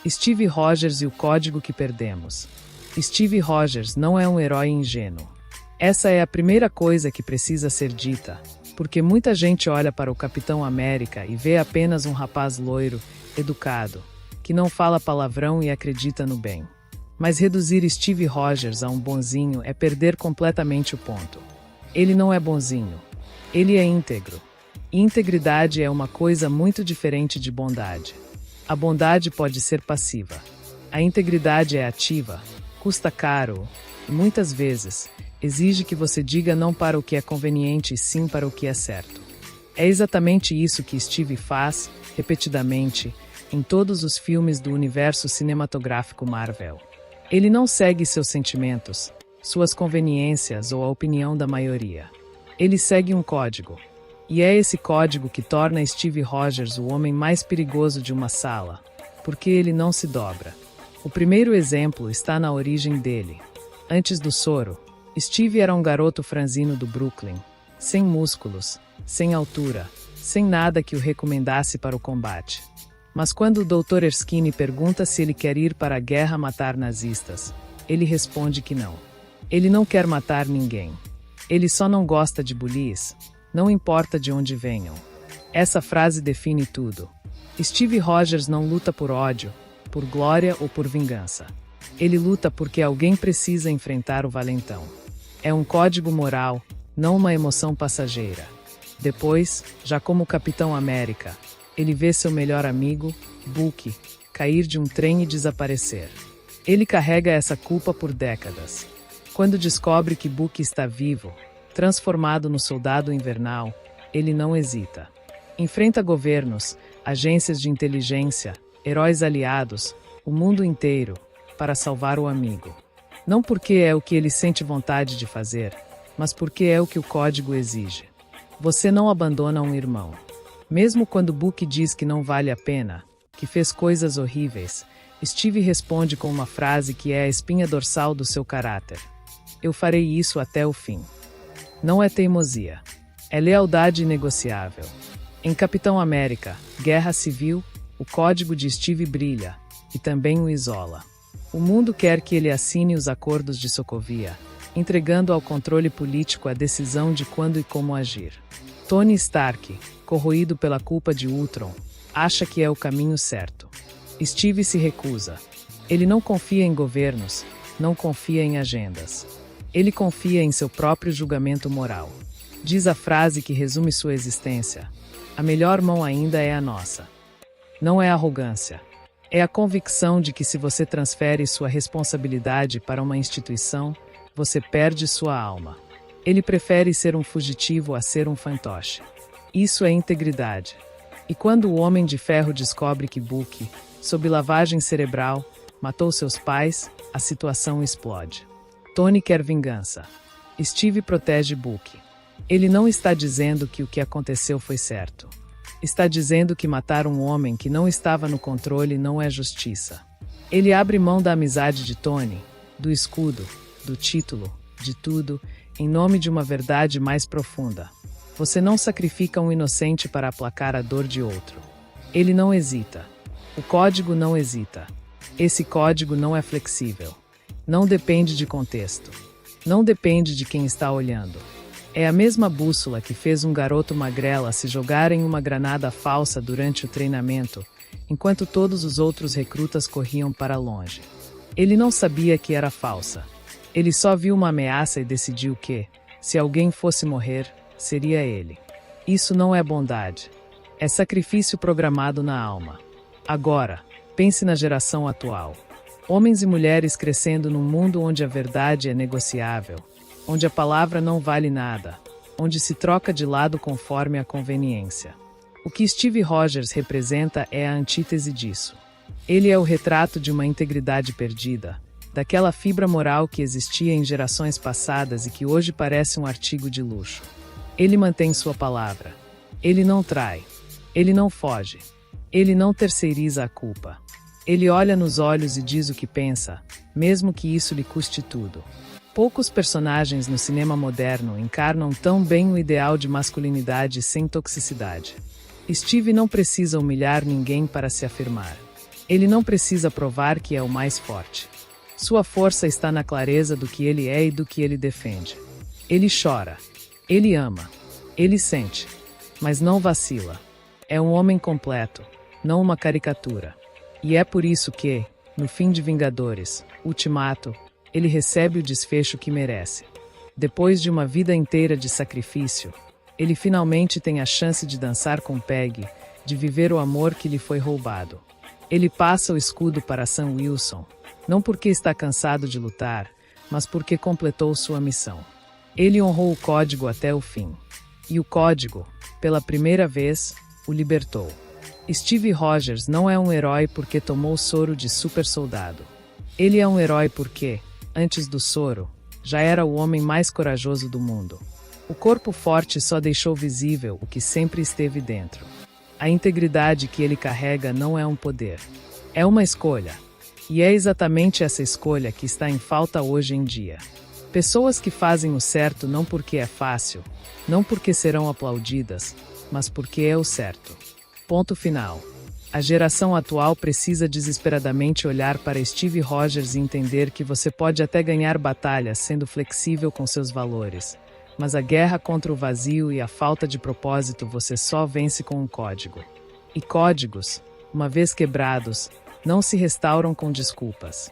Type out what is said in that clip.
Steve Rogers e o código que perdemos. Steve Rogers não é um herói ingênuo. Essa é a primeira coisa que precisa ser dita, porque muita gente olha para o Capitão América e vê apenas um rapaz loiro, educado, que não fala palavrão e acredita no bem. Mas reduzir Steve Rogers a um bonzinho é perder completamente o ponto. Ele não é bonzinho. Ele é íntegro. E integridade é uma coisa muito diferente de bondade. A bondade pode ser passiva. A integridade é ativa, custa caro e, muitas vezes, exige que você diga não para o que é conveniente e sim para o que é certo. É exatamente isso que Steve faz, repetidamente, em todos os filmes do universo cinematográfico Marvel. Ele não segue seus sentimentos, suas conveniências ou a opinião da maioria. Ele segue um código. E é esse código que torna Steve Rogers o homem mais perigoso de uma sala, porque ele não se dobra. O primeiro exemplo está na origem dele. Antes do soro, Steve era um garoto franzino do Brooklyn, sem músculos, sem altura, sem nada que o recomendasse para o combate. Mas quando o Dr. Erskine pergunta se ele quer ir para a guerra matar nazistas, ele responde que não. Ele não quer matar ninguém. Ele só não gosta de bullies, não importa de onde venham. Essa frase define tudo. Steve Rogers não luta por ódio, por glória ou por vingança. Ele luta porque alguém precisa enfrentar o valentão. É um código moral, não uma emoção passageira. Depois, já como Capitão América, ele vê seu melhor amigo, Bucky, cair de um trem e desaparecer. Ele carrega essa culpa por décadas. Quando descobre que Bucky está vivo, transformado no soldado invernal, ele não hesita. Enfrenta governos, agências de inteligência, heróis aliados, o mundo inteiro, para salvar o amigo. Não porque é o que ele sente vontade de fazer, mas porque é o que o código exige. Você não abandona um irmão. Mesmo quando Bucky diz que não vale a pena, que fez coisas horríveis, Steve responde com uma frase que é a espinha dorsal do seu caráter. Eu farei isso até o fim. Não é teimosia. É lealdade inegociável. Em Capitão América, Guerra Civil, o código de Steve brilha, e também o isola. O mundo quer que ele assine os acordos de Sokovia, entregando ao controle político a decisão de quando e como agir. Tony Stark, corroído pela culpa de Ultron, acha que é o caminho certo. Steve se recusa. Ele não confia em governos, não confia em agendas. Ele confia em seu próprio julgamento moral. Diz a frase que resume sua existência: a melhor mão ainda é a nossa. Não é arrogância. É a convicção de que se você transfere sua responsabilidade para uma instituição, você perde sua alma. Ele prefere ser um fugitivo a ser um fantoche. Isso é integridade. E quando o Homem de Ferro descobre que Bucky, sob lavagem cerebral, matou seus pais, a situação explode. Tony quer vingança. Steve protege Bucky. Ele não está dizendo que o que aconteceu foi certo. Está dizendo que matar um homem que não estava no controle não é justiça. Ele abre mão da amizade de Tony, do escudo, do título, de tudo, em nome de uma verdade mais profunda. Você não sacrifica um inocente para aplacar a dor de outro. Ele não hesita. O código não hesita. Esse código não é flexível. Não depende de contexto. Não depende de quem está olhando. É a mesma bússola que fez um garoto magrela se jogar em uma granada falsa durante o treinamento, enquanto todos os outros recrutas corriam para longe. Ele não sabia que era falsa. Ele só viu uma ameaça e decidiu que, se alguém fosse morrer, seria ele. Isso não é bondade. É sacrifício programado na alma. Agora, pense na geração atual. Homens e mulheres crescendo num mundo onde a verdade é negociável, onde a palavra não vale nada, onde se troca de lado conforme a conveniência. O que Steve Rogers representa é a antítese disso. Ele é o retrato de uma integridade perdida, daquela fibra moral que existia em gerações passadas e que hoje parece um artigo de luxo. Ele mantém sua palavra. Ele não trai. Ele não foge. Ele não terceiriza a culpa. Ele olha nos olhos e diz o que pensa, mesmo que isso lhe custe tudo. Poucos personagens no cinema moderno encarnam tão bem o ideal de masculinidade sem toxicidade. Steve não precisa humilhar ninguém para se afirmar. Ele não precisa provar que é o mais forte. Sua força está na clareza do que ele é e do que ele defende. Ele chora. Ele ama. Ele sente. Mas não vacila. É um homem completo, não uma caricatura. E é por isso que, no fim de Vingadores, Ultimato, ele recebe o desfecho que merece. Depois de uma vida inteira de sacrifício, ele finalmente tem a chance de dançar com Peggy, de viver o amor que lhe foi roubado. Ele passa o escudo para Sam Wilson, não porque está cansado de lutar, mas porque completou sua missão. Ele honrou o código até o fim. E o código, pela primeira vez, o libertou. Steve Rogers não é um herói porque tomou o soro de super soldado. Ele é um herói porque, antes do soro, já era o homem mais corajoso do mundo. O corpo forte só deixou visível o que sempre esteve dentro. A integridade que ele carrega não é um poder. É uma escolha. E é exatamente essa escolha que está em falta hoje em dia. Pessoas que fazem o certo não porque é fácil, não porque serão aplaudidas, mas porque é o certo. Ponto final. A geração atual precisa desesperadamente olhar para Steve Rogers e entender que você pode até ganhar batalhas sendo flexível com seus valores, mas a guerra contra o vazio e a falta de propósito você só vence com um código. E códigos, uma vez quebrados, não se restauram com desculpas.